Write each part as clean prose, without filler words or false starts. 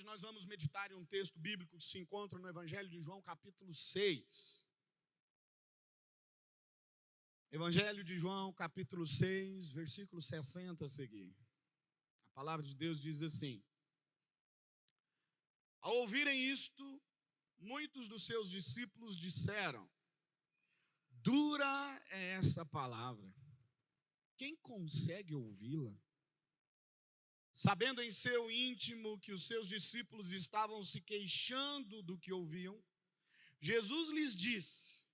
nós vamos meditar em um texto bíblico que se encontra no Evangelho de João, capítulo 6. Evangelho de João, capítulo 6, versículo 60 a seguir. A palavra de Deus diz assim: ao ouvirem isto, muitos dos seus discípulos disseram: dura é essa palavra, quem consegue ouvi-la? Sabendo em seu íntimo que os seus discípulos estavam se queixando do que ouviam, Jesus lhes disse: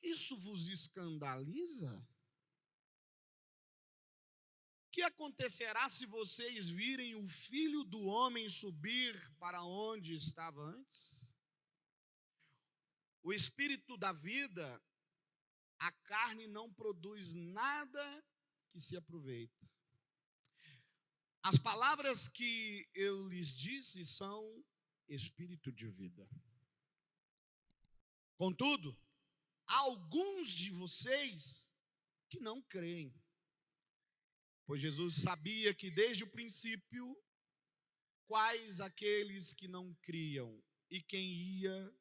isso vos escandaliza? Que acontecerá se vocês virem o Filho do Homem subir para onde estava antes? O Espírito da vida, a carne não produz nada que se aproveita. As palavras que eu lhes disse são espírito de vida. Contudo, há alguns de vocês que não creem. Pois Jesus sabia que desde o princípio, quais aqueles que não criam e quem ia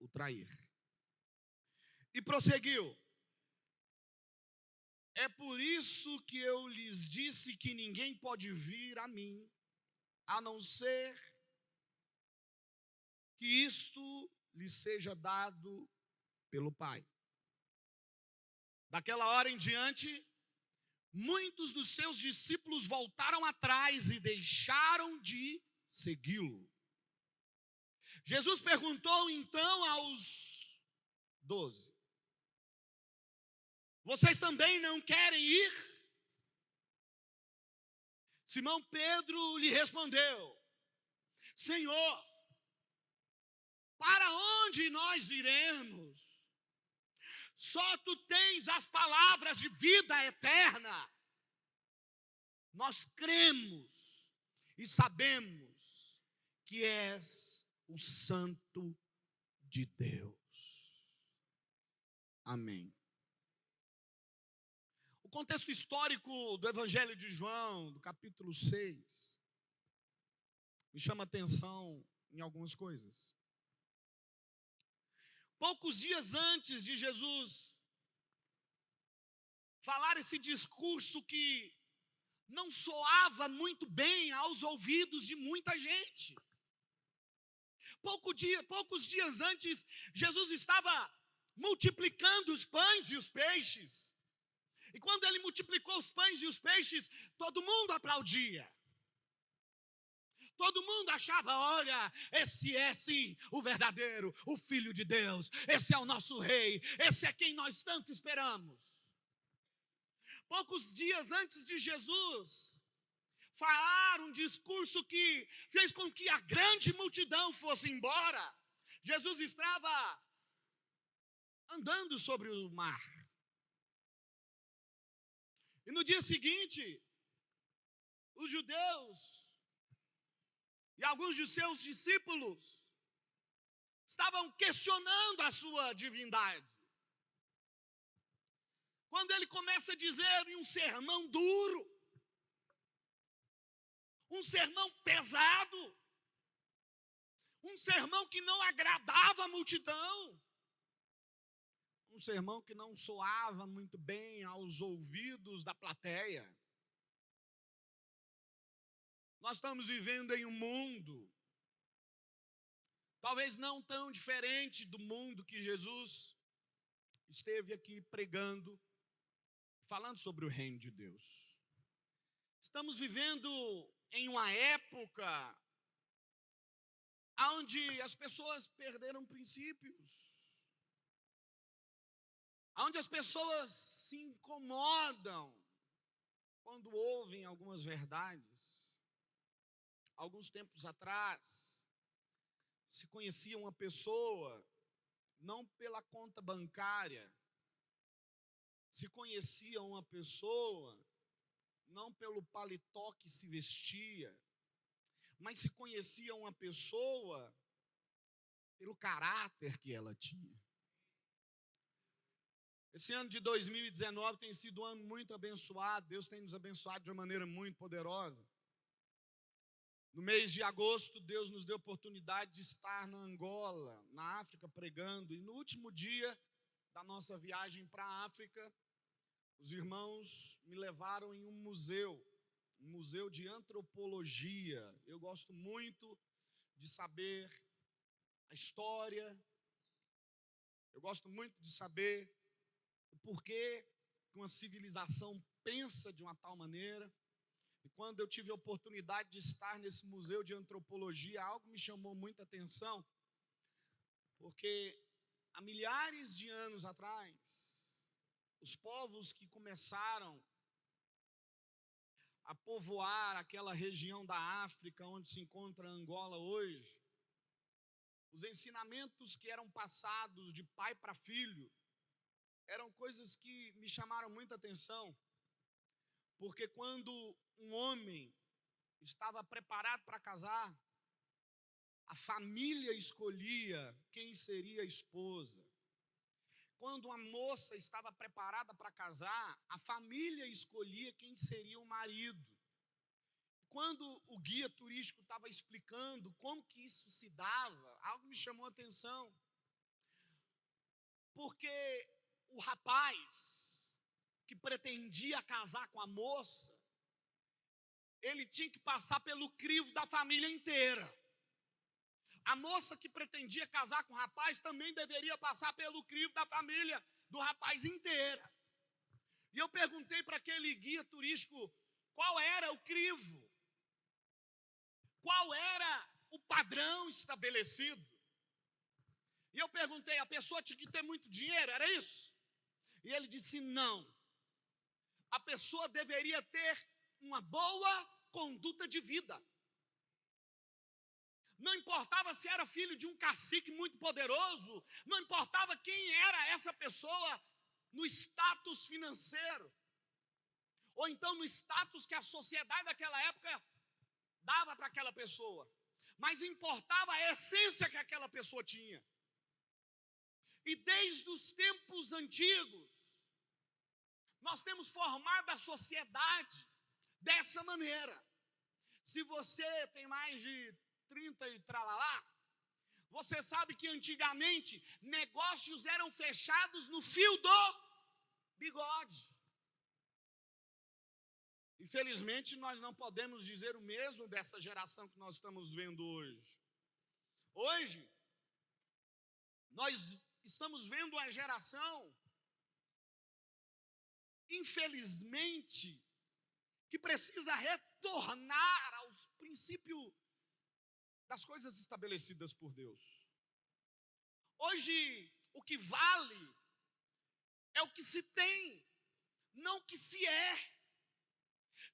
o trair. E prosseguiu: é por isso que eu lhes disse que ninguém pode vir a mim, a não ser que isto lhe seja dado pelo Pai. Daquela hora em diante, muitos dos seus discípulos voltaram atrás e deixaram de segui-lo. Jesus perguntou então aos 12: vocês também não querem ir? Simão Pedro lhe respondeu: Senhor, para onde nós iremos? Só tu tens as palavras de vida eterna. Nós cremos e sabemos que és o Santo de Deus. Amém. O contexto histórico do Evangelho de João, do capítulo 6, me chama a atenção em algumas coisas. Poucos dias antes de Jesus falar esse discurso que não soava muito bem aos ouvidos de muita gente. Poucos dias antes, Jesus estava multiplicando os pães e os peixes. E quando ele multiplicou os pães e os peixes, todo mundo aplaudia. Todo mundo achava: olha, esse é sim o verdadeiro, o Filho de Deus. Esse é o nosso rei, esse é quem nós tanto esperamos. Poucos dias antes de Jesus falar um discurso que fez com que a grande multidão fosse embora, Jesus estava andando sobre o mar. E no dia seguinte, os judeus e alguns de seus discípulos estavam questionando a sua divindade. Quando ele começa a dizer em um sermão duro, um sermão pesado, um sermão que não agradava a multidão, um sermão que não soava muito bem aos ouvidos da plateia. Nós estamos vivendo em um mundo, talvez não tão diferente do mundo que Jesus esteve aqui pregando, falando sobre o reino de Deus. Estamos vivendo em uma época onde as pessoas perderam princípios, onde as pessoas se incomodam quando ouvem algumas verdades. Alguns tempos atrás, se conhecia uma pessoa não pela conta bancária, se conhecia uma pessoa não pelo paletó que se vestia, mas se conhecia uma pessoa pelo caráter que ela tinha. Esse ano de 2019 tem sido um ano muito abençoado. Deus tem nos abençoado de uma maneira muito poderosa. No mês de agosto, Deus nos deu a oportunidade de estar na Angola, na África, pregando. E no último dia da nossa viagem para a África, os irmãos me levaram em um museu de antropologia. Eu gosto muito de saber a história, eu gosto muito de saber o porquê que uma civilização pensa de uma tal maneira. E quando eu tive a oportunidade de estar nesse museu de antropologia, algo me chamou muita atenção, porque há milhares de anos atrás, os povos que começaram a povoar aquela região da África onde se encontra Angola hoje, os ensinamentos que eram passados de pai para filho eram coisas que me chamaram muita atenção, porque quando um homem estava preparado para casar, a família escolhia quem seria a esposa. Quando uma moça estava preparada para casar, a família escolhia quem seria o marido. Quando o guia turístico estava explicando como que isso se dava, algo me chamou a atenção. Porque o rapaz que pretendia casar com a moça, ele tinha que passar pelo crivo da família inteira. A moça que pretendia casar com o rapaz também deveria passar pelo crivo da família do rapaz inteira. E eu perguntei para aquele guia turístico qual era o crivo, qual era o padrão estabelecido. E eu perguntei, a pessoa tinha que ter muito dinheiro, era isso? E ele disse, não. A pessoa deveria ter uma boa conduta de vida. Não importava se era filho de um cacique muito poderoso, não importava quem era essa pessoa no status financeiro, ou então no status que a sociedade daquela época dava para aquela pessoa, mas importava a essência que aquela pessoa tinha. E desde os tempos antigos, nós temos formado a sociedade dessa maneira. Se você tem mais de 30 e tralalá, você sabe que antigamente negócios eram fechados no fio do bigode. Infelizmente, nós não podemos dizer o mesmo dessa geração que nós estamos vendo hoje. Hoje, nós estamos vendo uma geração, infelizmente, que precisa retornar aos princípios das coisas estabelecidas por Deus. Hoje, o que vale é o que se tem, não o que se é.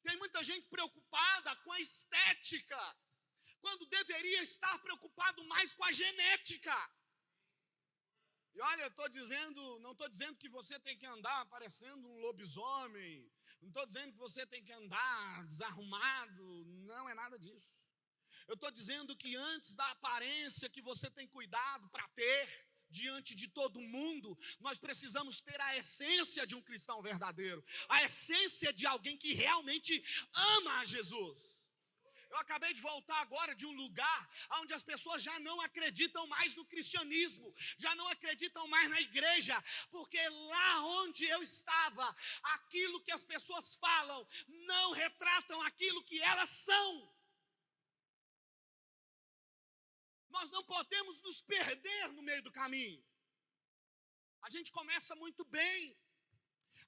Tem muita gente preocupada com a estética, quando deveria estar preocupado mais com a genética. E olha, não estou dizendo que você tem que andar parecendo um lobisomem, não estou dizendo que você tem que andar desarrumado, não é nada disso. Eu estou dizendo que antes da aparência que você tem cuidado para ter diante de todo mundo, nós precisamos ter a essência de um cristão verdadeiro, a essência de alguém que realmente ama a Jesus. Eu acabei de voltar agora de um lugar onde as pessoas já não acreditam mais no cristianismo, já não acreditam mais na igreja, porque lá onde eu estava, aquilo que as pessoas falam não retratam aquilo que elas são. Nós não podemos nos perder no meio do caminho. A gente começa muito bem,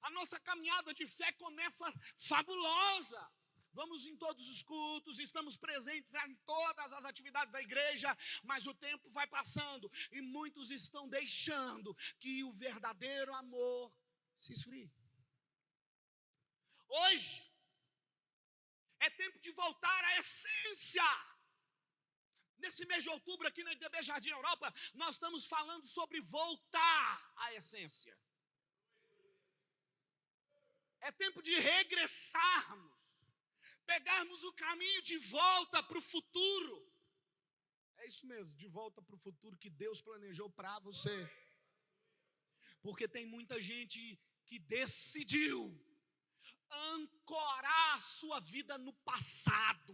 a nossa caminhada de fé começa fabulosa. Vamos em todos os cultos, estamos presentes em todas as atividades da igreja, mas o tempo vai passando e muitos estão deixando que o verdadeiro amor se esfrie. Hoje é tempo de voltar à essência. Nesse mês de outubro, aqui na IDB Jardim Europa, nós estamos falando sobre voltar à essência. É tempo de regressarmos, pegarmos o caminho de volta para o futuro. É isso mesmo, de volta para o futuro que Deus planejou para você. Porque tem muita gente que decidiu ancorar a sua vida no passado.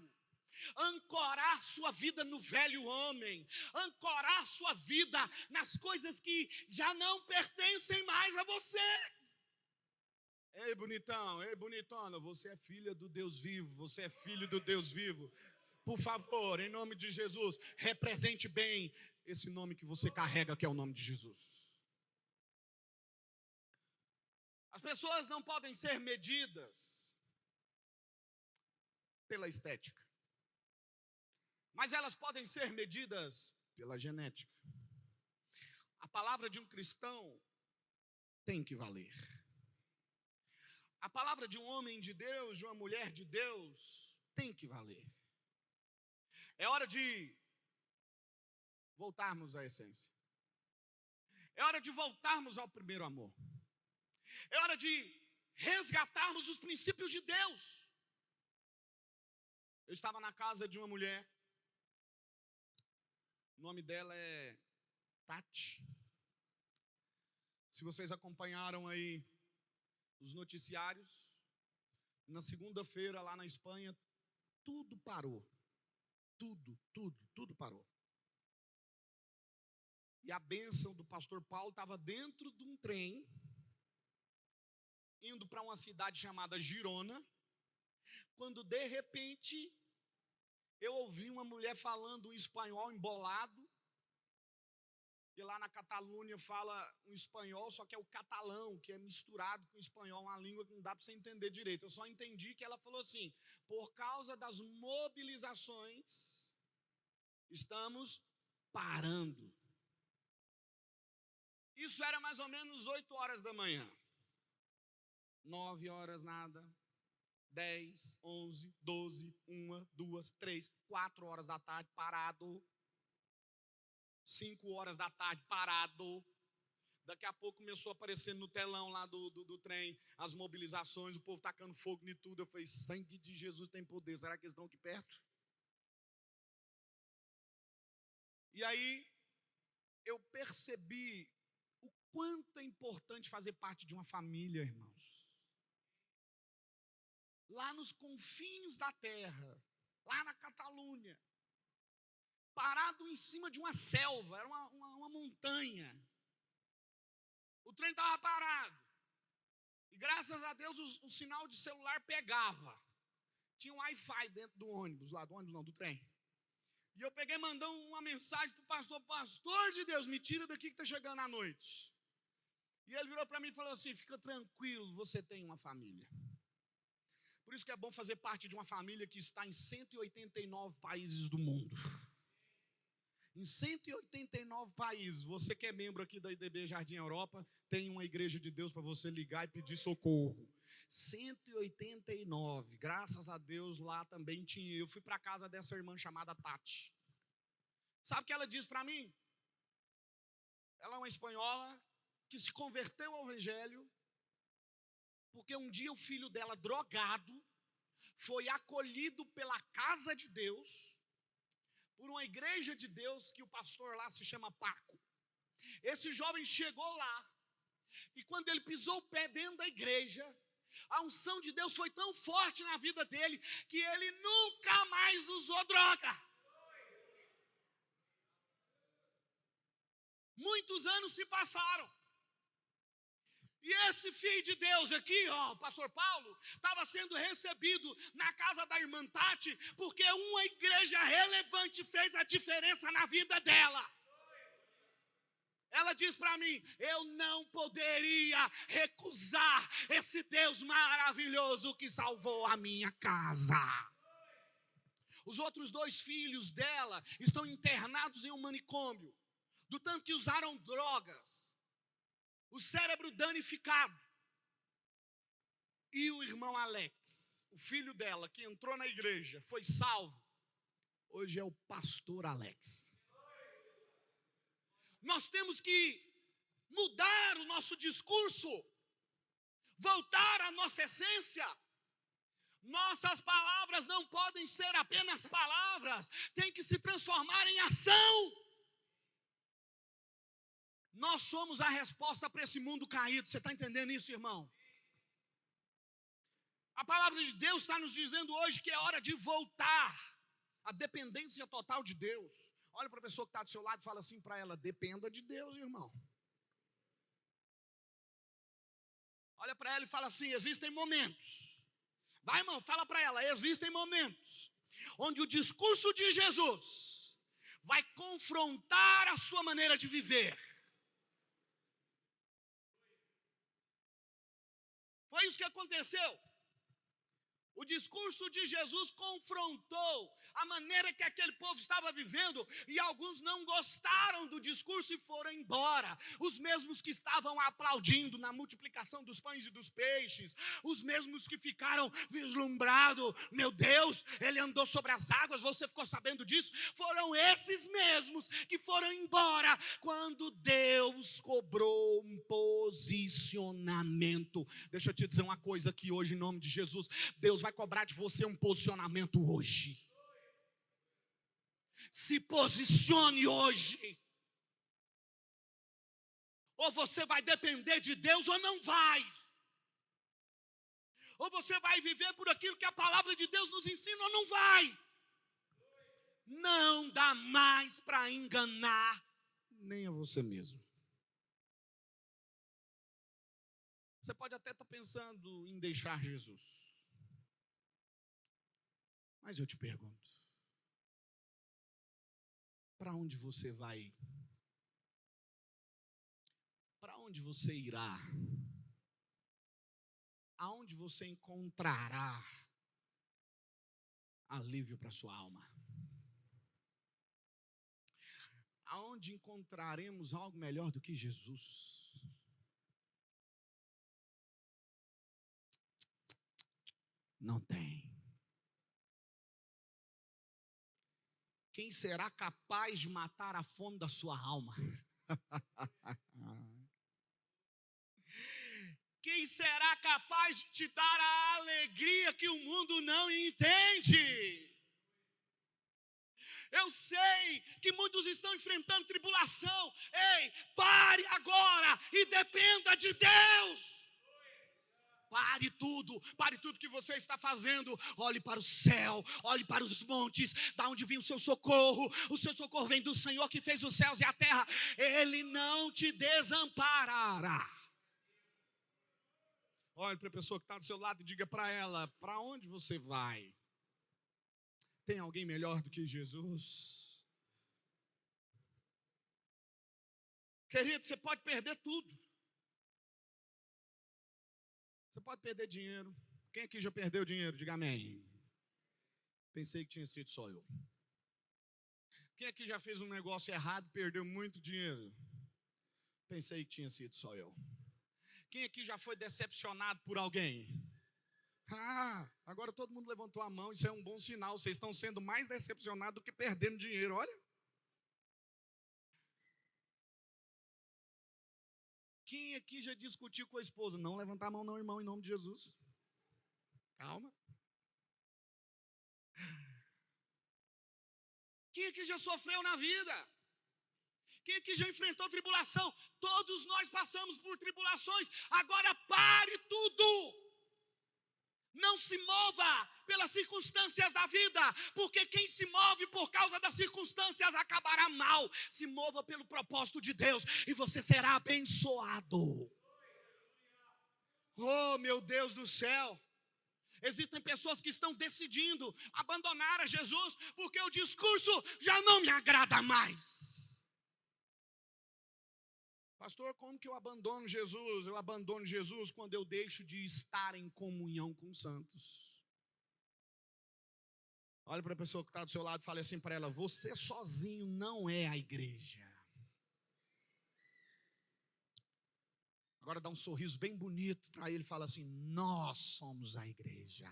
ancorar sua vida no velho homem, ancorar sua vida nas coisas que já não pertencem mais a você. Ei, bonitão, ei, bonitona, você é filha do Deus vivo, você é filho do Deus vivo. Por favor, em nome de Jesus, represente bem esse nome que você carrega, que é o nome de Jesus. As pessoas não podem ser medidas pela estética, mas elas podem ser medidas pela genética. A palavra de um cristão tem que valer. A palavra de um homem de Deus, de uma mulher de Deus, tem que valer. É hora de voltarmos à essência. É hora de voltarmos ao primeiro amor. É hora de resgatarmos os princípios de Deus. Eu estava na casa de uma mulher. O nome dela é Tati. Se vocês acompanharam aí os noticiários, na segunda-feira lá na Espanha, tudo parou. Tudo parou. E a bênção do pastor Paulo estava dentro de um trem, indo para uma cidade chamada Girona, quando de repente eu ouvi uma mulher falando um espanhol embolado, que lá na Catalunha fala um espanhol, só que é o catalão, que é misturado com o espanhol, uma língua que não dá para você entender direito. Eu só entendi que ela falou assim: por causa das mobilizações, estamos parando. Isso era mais ou menos 8 horas da manhã. 9 horas nada, 10, 11, 12, 1, 2, 3, 4 horas da tarde parado. 5 horas da tarde parado. Daqui a pouco começou a aparecer no telão lá do trem as mobilizações, o povo tacando fogo em tudo. Eu falei: sangue de Jesus tem poder, será que eles estão aqui perto? E aí eu percebi o quanto é importante fazer parte de uma família, irmãos. Lá nos confins da terra, lá na Catalunha, parado em cima de uma selva, era uma montanha. O trem estava parado. E graças a Deus o sinal de celular pegava. Tinha um Wi-Fi dentro do ônibus, do trem. E eu peguei e mandei uma mensagem para o pastor: pastor de Deus, me tira daqui que está chegando a noite. E ele virou para mim e falou assim: fica tranquilo, você tem uma família. Por isso que é bom fazer parte de uma família que está em 189 países do mundo. Em 189 países, você que é membro aqui da IDB Jardim Europa, tem uma igreja de Deus para você ligar e pedir socorro. 189, graças a Deus lá também tinha. Eu fui para a casa dessa irmã chamada Tati. Sabe o que ela disse para mim? Ela é uma espanhola que se converteu ao evangelho, porque um dia o filho dela, drogado, foi acolhido pela casa de Deus, por uma igreja de Deus que o pastor lá se chama Paco. Esse jovem chegou lá, e quando ele pisou o pé dentro da igreja, a unção de Deus foi tão forte na vida dele, que ele nunca mais usou droga. Muitos anos se passaram. E esse filho de Deus aqui, o pastor Paulo, estava sendo recebido na casa da irmã Tati, porque uma igreja relevante fez a diferença na vida dela. Ela diz para mim: eu não poderia recusar esse Deus maravilhoso que salvou a minha casa. Os outros 2 filhos dela estão internados em um manicômio, do tanto que usaram drogas, o cérebro danificado. E o irmão Alex, o filho dela, que entrou na igreja, foi salvo, hoje é o pastor Alex. Nós temos que mudar o nosso discurso, voltar à nossa essência. Nossas palavras não podem ser apenas palavras, tem que se transformar em ação. Nós somos a resposta para esse mundo caído. Você está entendendo isso, irmão? A palavra de Deus está nos dizendo hoje que é hora de voltar a dependência total de Deus. Olha para a pessoa que está do seu lado e fala assim para ela: dependa de Deus, irmão. Olha para ela e fala assim: existem momentos. Vai, irmão, fala para ela: existem momentos onde o discurso de Jesus vai confrontar a sua maneira de viver. Foi isso que aconteceu. O discurso de Jesus confrontou a maneira que aquele povo estava vivendo, e alguns não gostaram do discurso e foram embora. Os mesmos que estavam aplaudindo na multiplicação dos pães e dos peixes, os mesmos que ficaram vislumbrados: meu Deus, ele andou sobre as águas, você ficou sabendo disso? Foram esses mesmos que foram embora quando Deus cobrou um posicionamento. Deixa eu te dizer uma coisa aqui hoje, em nome de Jesus: Deus vai cobrar de você um posicionamento hoje. Se posicione hoje. Ou você vai depender de Deus ou não vai. Ou você vai viver por aquilo que a palavra de Deus nos ensina ou não vai. Não dá mais para enganar nem a você mesmo. Você pode até estar pensando em deixar Jesus. Mas eu te pergunto: para onde você vai? Para onde você irá? Aonde você encontrará alívio para sua alma? Aonde encontraremos algo melhor do que Jesus? Não tem. Quem será capaz de matar a fome da sua alma? Quem será capaz de te dar a alegria que o mundo não entende? Eu sei que muitos estão enfrentando tribulação. Ei, pare agora e dependa de Deus. Pare tudo que você está fazendo. Olhe para o céu, olhe para os montes, da onde vem o seu socorro vem do Senhor que fez os céus e a terra. Ele não te desamparará. Olhe para a pessoa que está do seu lado e diga para ela: para onde você vai? Tem alguém melhor do que Jesus? Querido, você pode perder tudo. Você pode perder dinheiro. Quem aqui já perdeu dinheiro? Diga amém. Pensei que tinha sido só eu. Quem aqui já fez um negócio errado e perdeu muito dinheiro? Pensei que tinha sido só eu. Quem aqui já foi decepcionado por alguém? Agora todo mundo levantou a mão. Isso é um bom sinal. Vocês estão sendo mais decepcionados do que perdendo dinheiro. Olha. Quem aqui já discutiu com a esposa? Não levantar a mão não, irmão, em nome de Jesus. Calma. Quem aqui já sofreu na vida? Quem aqui já enfrentou tribulação? Todos nós passamos por tribulações. Agora pare tudo. Não se mova pelas circunstâncias da vida, porque quem se move por causa das circunstâncias acabará mal. Se mova pelo propósito de Deus e você será abençoado. Oh, meu Deus do céu. Existem pessoas que estão decidindo abandonar a Jesus porque o discurso já não me agrada mais. Pastor, como que eu abandono Jesus? Eu abandono Jesus quando eu deixo de estar em comunhão com os santos. Olha para a pessoa que está do seu lado e fale assim para ela: você sozinho não é a igreja. Agora dá um sorriso bem bonito para ele e fala assim: nós somos a igreja.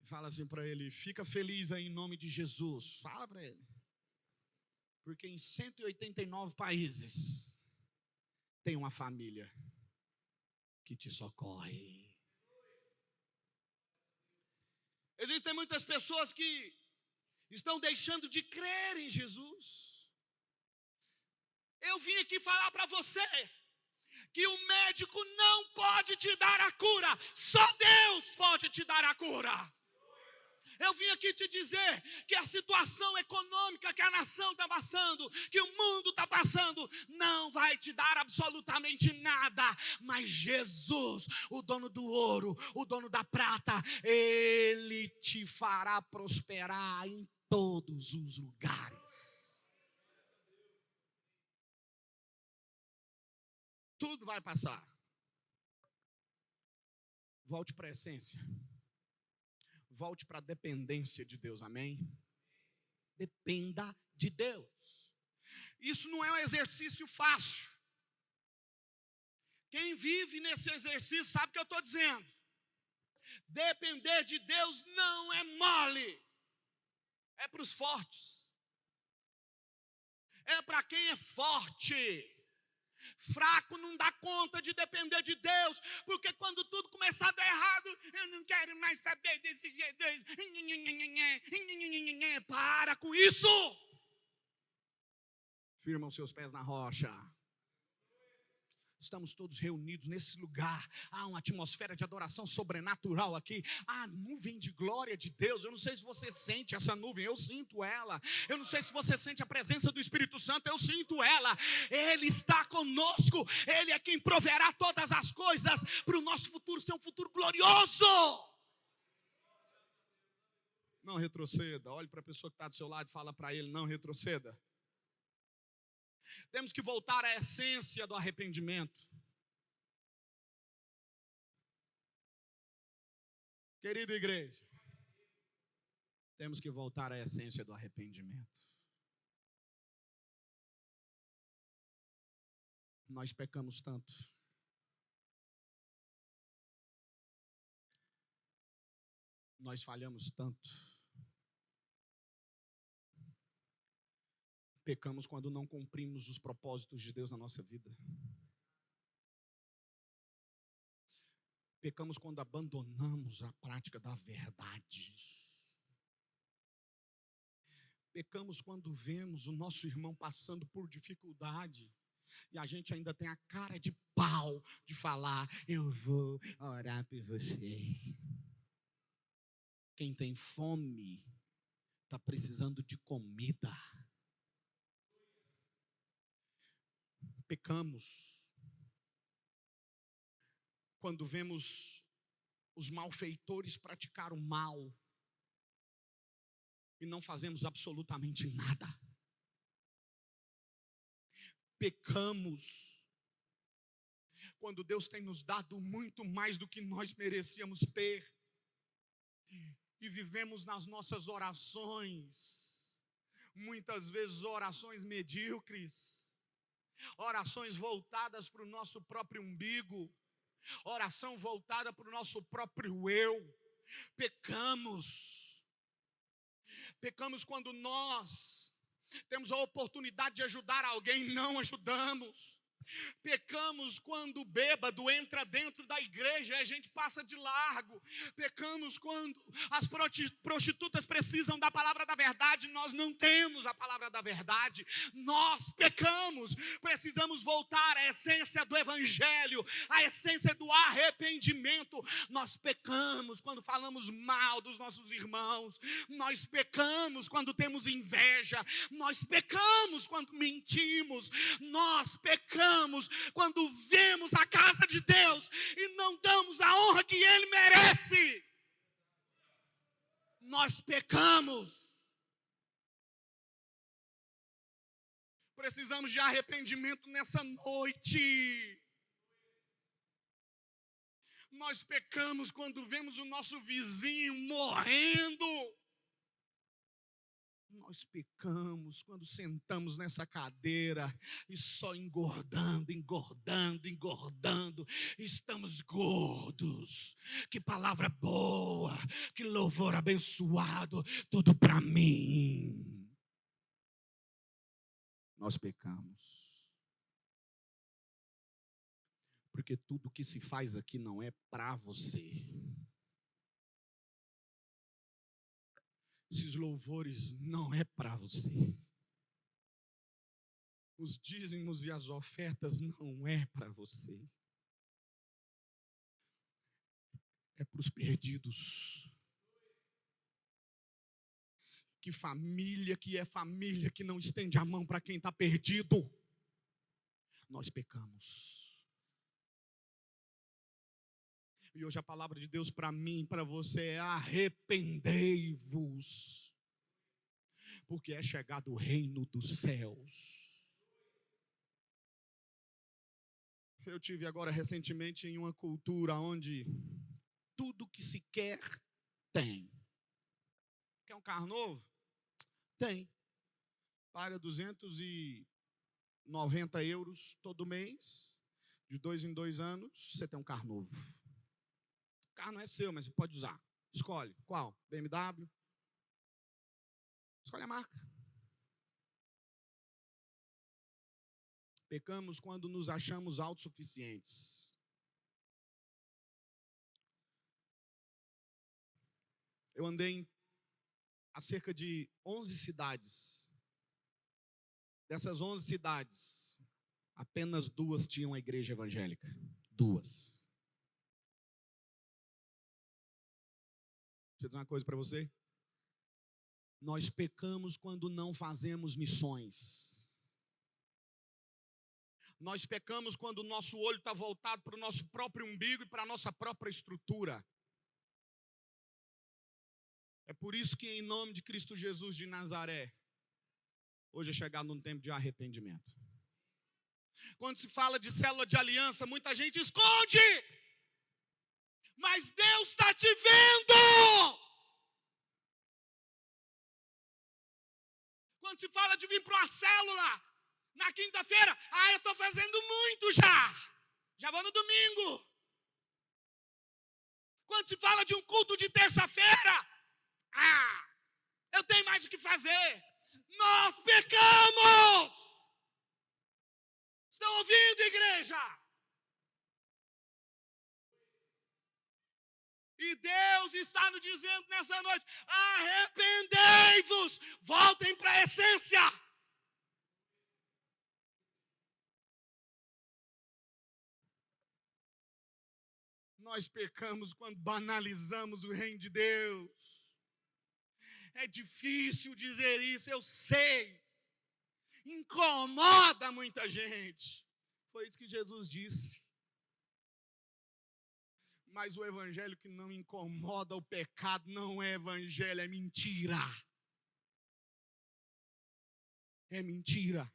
Fala assim para ele: fica feliz aí em nome de Jesus. Fala para ele. Porque em 189 países tem uma família que te socorre. Existem muitas pessoas que estão deixando de crer em Jesus. Eu vim aqui falar para você que o médico não pode te dar a cura, só Deus pode te dar a cura. Eu vim aqui te dizer que a situação econômica que a nação está passando, que o mundo está passando, não vai te dar absolutamente nada. Mas Jesus, o dono do ouro, o dono da prata, Ele te fará prosperar em todos os lugares. Tudo vai passar. Volte para a essência. Volte para a dependência de Deus, amém? Dependa de Deus. Isso não é um exercício fácil. Quem vive nesse exercício sabe o que eu estou dizendo. Depender de Deus não é mole. É para os fortes. É para quem é forte. Fraco não dá conta de depender de Deus, porque quando tudo começar a dar errado, eu não quero mais saber desse jeito. Para com isso. Firma os seus pés na rocha. Estamos todos reunidos nesse lugar. Há uma atmosfera de adoração sobrenatural aqui. Há nuvem de glória de Deus. Eu não sei se você sente essa nuvem, eu sinto ela. Eu não sei se você sente a presença do Espírito Santo, eu sinto ela. Ele está conosco. Ele é quem proverá todas as coisas para o nosso futuro ser um futuro glorioso. Não retroceda. Olhe para a pessoa que está do seu lado e fala para ele, não retroceda. Temos que voltar à essência do arrependimento. Querida igreja, temos que voltar à essência do arrependimento. Nós pecamos tanto. Nós falhamos tanto. Pecamos quando não cumprimos os propósitos de Deus na nossa vida. Pecamos quando abandonamos a prática da verdade. Pecamos quando vemos o nosso irmão passando por dificuldade e a gente ainda tem a cara de pau de falar, eu vou orar por você. Quem tem fome está precisando de comida. Pecamos quando vemos os malfeitores praticar o mal e não fazemos absolutamente nada. Pecamos quando Deus tem nos dado muito mais do que nós merecíamos ter e vivemos nas nossas orações, muitas vezes orações medíocres, orações voltadas para o nosso próprio umbigo, oração voltada para o nosso próprio eu. Pecamos quando nós temos a oportunidade de ajudar alguém e não ajudamos. Pecamos quando o bêbado entra dentro da igreja e a gente passa de largo. Pecamos quando as prostitutas precisam da palavra da verdade e nós não temos a palavra da verdade. Nós pecamos. Precisamos voltar à essência do evangelho, à essência do arrependimento. Nós pecamos quando falamos mal dos nossos irmãos. Nós pecamos quando temos inveja. Nós pecamos quando mentimos. Nós pecamos quando vemos a casa de Deus e não damos a honra que Ele merece. Nós pecamos. Precisamos de arrependimento nessa noite. Nós pecamos quando vemos o nosso vizinho morrendo. Nós pecamos quando sentamos nessa cadeira e só engordando. Estamos gordos. Que palavra boa, que louvor abençoado, tudo para mim. Nós pecamos. Porque tudo que se faz aqui não é para você. Esses louvores não é para você. Os dízimos e as ofertas não é para você. É para os perdidos. Que família que é família que não estende a mão para quem está perdido? Nós pecamos. E hoje a palavra de Deus para mim, para você é: arrependei-vos, porque é chegado o reino dos céus. Eu tive agora recentemente em uma cultura onde tudo que se quer tem. Quer um carro novo? Tem. Paga 290 euros todo mês, de 2 em 2 anos, você tem um carro novo. O carro não é seu, mas você pode usar. Escolhe. Qual? BMW? Escolhe a marca. Pecamos quando nos achamos autossuficientes. Eu andei em cerca de 11 cidades. Dessas 11 cidades, apenas 2 tinham a igreja evangélica. 2. Deixa eu dizer uma coisa para você. Nós pecamos quando não fazemos missões. Nós pecamos quando o nosso olho está voltado para o nosso próprio umbigo e para a nossa própria estrutura. É por isso que, em nome de Cristo Jesus de Nazaré, hoje é chegado num tempo de arrependimento. Quando se fala de célula de aliança, muita gente esconde. Mas Deus está te vendo. Quando se fala de vir para uma célula, na quinta-feira, eu estou fazendo muito já. Já vou no domingo. Quando se fala de um culto de terça-feira, eu tenho mais o que fazer. Nós pecamos. Estão ouvindo, igreja? E Deus está nos dizendo nessa noite: arrependei-vos, voltem para a essência. Nós pecamos quando banalizamos o reino de Deus. É difícil dizer isso, eu sei. Incomoda muita gente. Foi isso que Jesus disse. Mas o evangelho que não incomoda o pecado não é evangelho, é mentira. É mentira.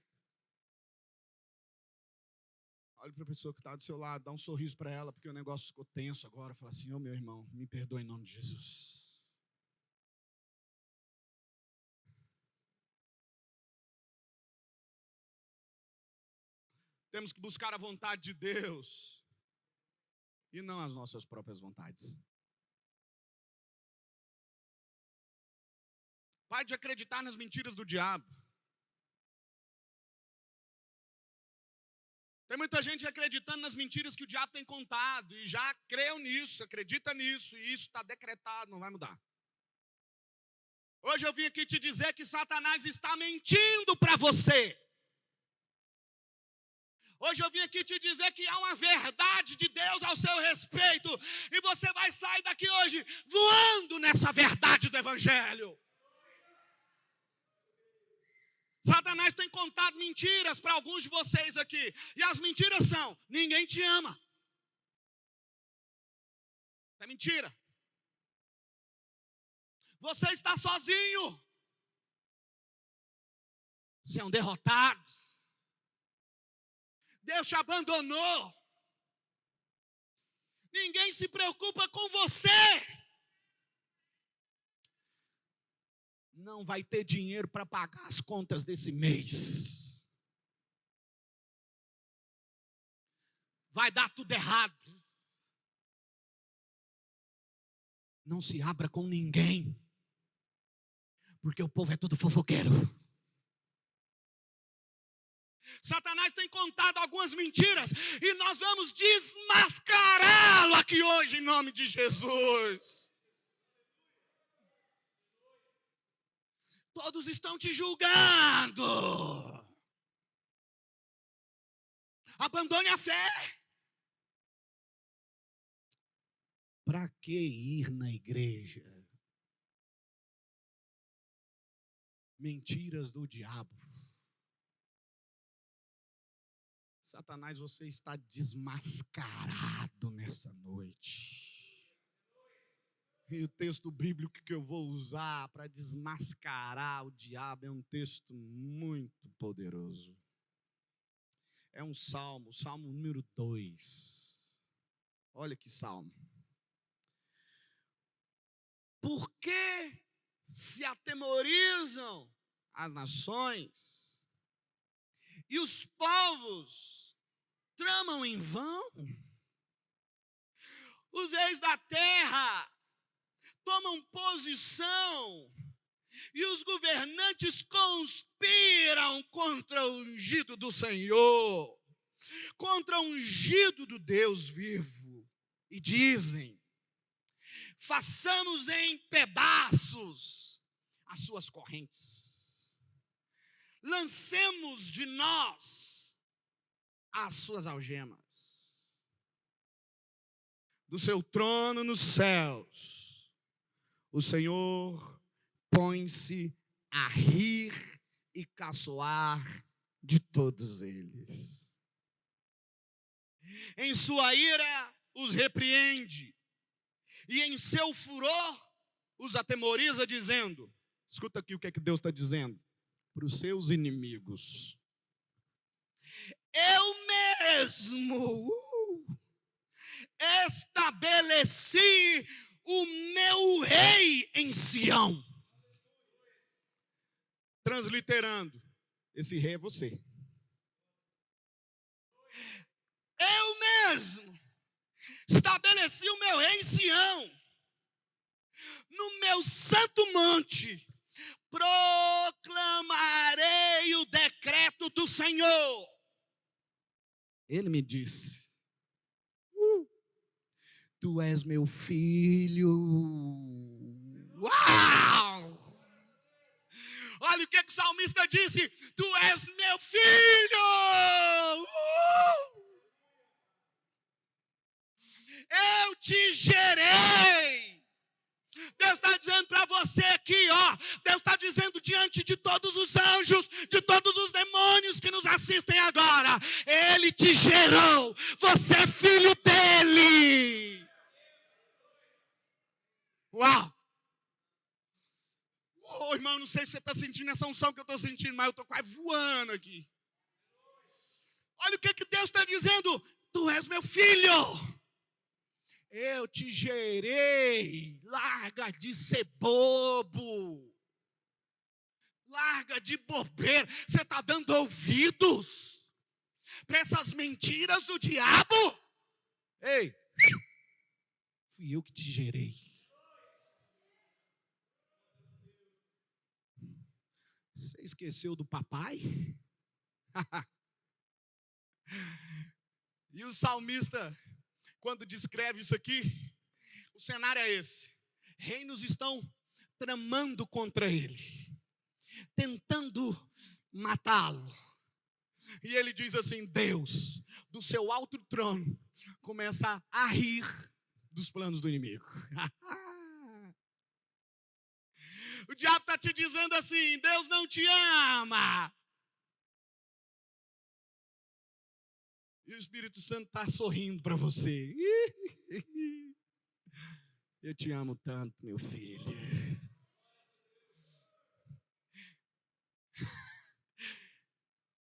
Olha para a pessoa que está do seu lado, dá um sorriso para ela, porque o negócio ficou tenso agora. Fala assim: meu irmão, me perdoa em nome de Jesus. Temos que buscar a vontade de Deus e não as nossas próprias vontades. Pare de acreditar nas mentiras do diabo. Tem muita gente acreditando nas mentiras que o diabo tem contado e já creu nisso, acredita nisso, e isso está decretado, não vai mudar. Hoje eu vim aqui te dizer que Satanás está mentindo para você. Hoje eu vim aqui te dizer que há uma verdade de Deus ao seu respeito, e você vai sair daqui hoje voando nessa verdade do evangelho. Satanás tem contado mentiras para alguns de vocês aqui. E as mentiras são: ninguém te ama. É mentira. Você está sozinho. Você é um derrotado. Deus te abandonou. Ninguém se preocupa com você. Não vai ter dinheiro para pagar as contas desse mês. Vai dar tudo errado. Não se abra com ninguém, porque o povo é tudo fofoqueiro. Satanás tem contado algumas mentiras e nós vamos desmascará-lo aqui hoje em nome de Jesus. Todos estão te julgando. Abandone a fé. Para que ir na igreja? Mentiras do diabo. Satanás, você está desmascarado nessa noite. E o texto bíblico que eu vou usar para desmascarar o diabo é um texto muito poderoso. É um salmo, salmo número 2. Olha que salmo. Por que se atemorizam as nações e os povos tramam em vão? Os reis da terra tomam posição e os governantes conspiram contra o ungido do Senhor, contra o ungido do Deus vivo, e dizem: façamos em pedaços as suas correntes, lancemos de nós as suas algemas. Do seu trono nos céus, o Senhor põe-se a rir e caçoar de todos eles. Em sua ira os repreende, e em seu furor os atemoriza, dizendo, escuta aqui o que é que Deus está dizendo para os seus inimigos: eu mesmo estabeleci o meu rei em Sião. Transliterando, esse rei é você. Eu mesmo estabeleci o meu rei em Sião. No meu santo monte proclamarei o decreto do Senhor. Ele me disse: tu és meu filho. Uau! Olha o que o salmista disse: tu és meu filho. Eu te gerei. Deus está dizendo para você aqui, ó. Deus está dizendo diante de todos os anjos, de todos os demônios que nos assistem agora: Ele te gerou. Você é filho dele. Uau! Oh, irmão, não sei se você está sentindo essa unção que eu estou sentindo, mas eu estou quase voando aqui. Olha o que Deus está dizendo: tu és meu filho. Eu te gerei. Larga de ser bobo. Larga de bobeira. Você está dando ouvidos para essas mentiras do diabo? Ei, fui eu que te gerei. Você esqueceu do papai? E o salmista, quando descreve isso aqui, o cenário é esse: reinos estão tramando contra ele, tentando matá-lo. E ele diz assim: Deus, do seu alto trono, começa a rir dos planos do inimigo. O diabo está te dizendo assim: Deus não te ama. E o Espírito Santo está sorrindo para você. Eu te amo tanto, meu filho.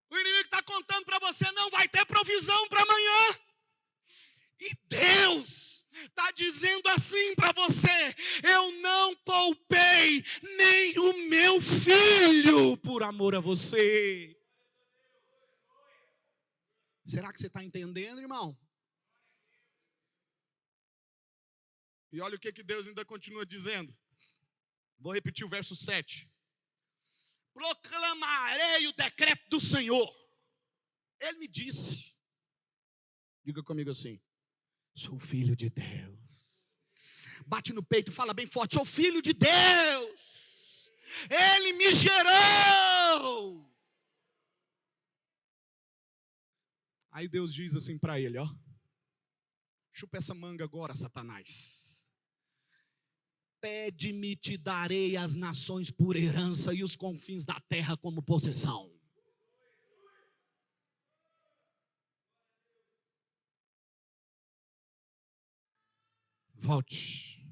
O inimigo está contando para você: não vai ter provisão para amanhã. E Deus está dizendo assim para você: eu não poupei nem o meu filho por amor a você. Será que você está entendendo, irmão? E olha o que Deus ainda continua dizendo. Vou repetir o verso 7. Proclamarei o decreto do Senhor. Ele me disse. Diga comigo assim: sou filho de Deus. Bate no peito e fala bem forte: sou filho de Deus. Ele me gerou. Aí Deus diz assim para ele, ó: chupa essa manga agora, Satanás. Pede-me, te darei as nações por herança e os confins da terra como possessão. Volte.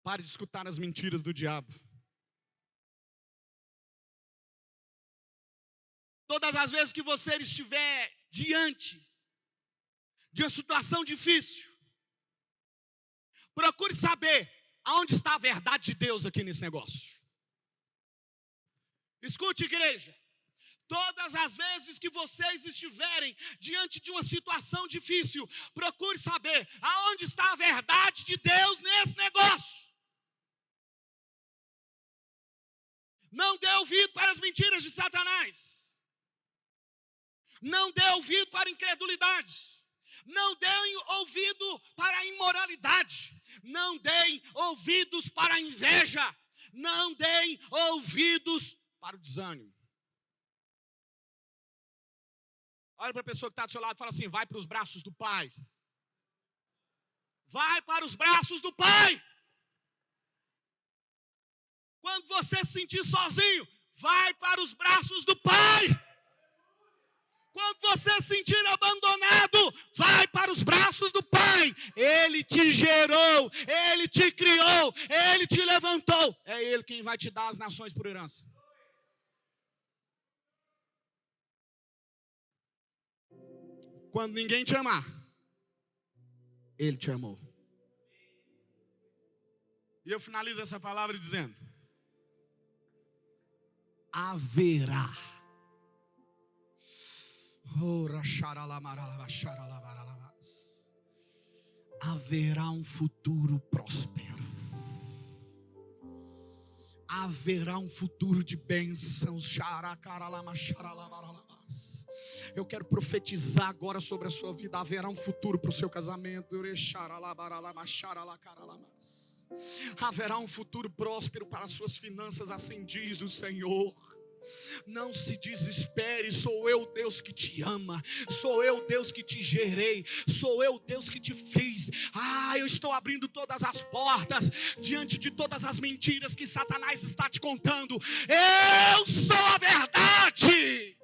Pare de escutar as mentiras do diabo. Todas as vezes que você estiver diante de uma situação difícil, procure saber aonde está a verdade de Deus aqui nesse negócio. Escute, igreja. Todas as vezes que vocês estiverem diante de uma situação difícil, procure saber aonde está a verdade de Deus nesse negócio. Não dê ouvido para as mentiras de Satanás. Não dê ouvido para a incredulidade. Não deem ouvido para a imoralidade. Não deem ouvidos para a inveja. Não deem ouvidos para o desânimo. Olha para a pessoa que está do seu lado e fala assim: vai para os braços do Pai. Vai para os braços do Pai. Quando você se sentir sozinho, vai para os braços do Pai. Quando você se sentir abandonado, vai para os braços do Pai. Ele te gerou, Ele te criou, Ele te levantou. É Ele quem vai te dar as nações por herança. Quando ninguém te amar, Ele te amou. E eu finalizo essa palavra dizendo: haverá. Haverá um futuro próspero. Haverá um futuro de bênçãos. Eu quero profetizar agora sobre a sua vida. Haverá um futuro para o seu casamento. Haverá um futuro próspero para as suas finanças, assim diz o Senhor. Não se desespere, sou eu Deus que te ama, sou eu Deus que te gerei, sou eu Deus que te fiz. Eu estou abrindo todas as portas diante de todas as mentiras que Satanás está te contando. Eu sou a verdade.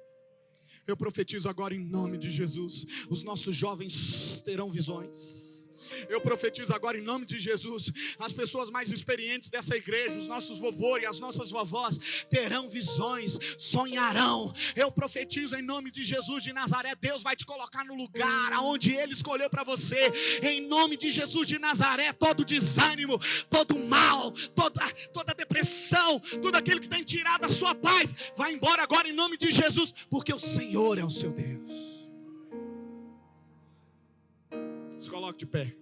Eu profetizo agora em nome de Jesus, os nossos jovens terão visões. Eu profetizo agora em nome de Jesus, as pessoas mais experientes dessa igreja, os nossos vovôs e as nossas vovós terão visões, sonharão. Eu profetizo em nome de Jesus de Nazaré, Deus vai te colocar no lugar aonde Ele escolheu para você. Em nome de Jesus de Nazaré, todo desânimo, todo mal, toda depressão, tudo aquilo que tem tirado a sua paz, vai embora agora em nome de Jesus, porque o Senhor é o seu Deus. Se coloque de pé.